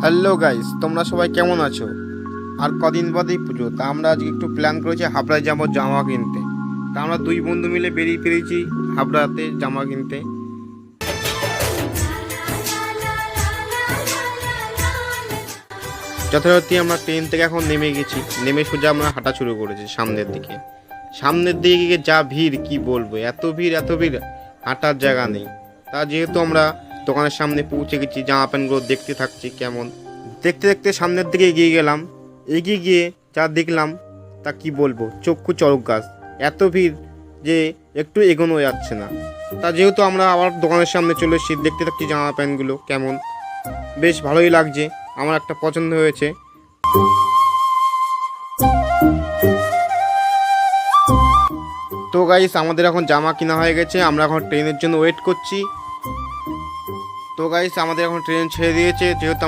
Hello guys, তোমরা সবাই কেমন আছো? আর কদিন বাদেই পুজো, তা আমরা আজকে একটু প্ল্যান করেছি হাবড়ায় যাবো জামা কিনতে। তা আমরা দুই বন্ধু মিলে বেরিয়ে পড়েছি হাবড়াতে জামা কিনতে। যথারীতি আমরা ট্রেন থেকে এখন নেমে গেছি, নেমে সোজা আমরা হাঁটা শুরু করেছি সামনের দিকে। সামনের দিকে গিয়ে যা ভিড়, কি বলবো, এত ভিড় হাঁটার জায়গা নেই। তা যেহেতু আমরা দোকানের সামনে পৌঁছে গেছি, জামা প্যান্টগুলো দেখতে থাকছি কেমন। দেখতে দেখতে সামনের দিকে এগিয়ে গেলাম। এগিয়ে গিয়ে যা দেখলাম তা কি বলবো, চক্ষু চড়ক গাছ। এত ভিড় যে একটু এগোনো যাচ্ছে না। তা যেহেতু আমরা আবার দোকানের সামনে চলে এসেছি, দেখতে থাকছি জামা প্যান্টগুলো কেমন। বেশ ভালোই লাগছে, আমার একটা পছন্দ হয়েছে। তো গাইস, আমাদের এখন জামা কেনা হয়ে গেছে, আমরা এখন ট্রেনের জন্য ওয়েট করছি। তো গাইস, আমাদের এখন ট্রেন ছেড়ে দিয়েছে, যেহেতু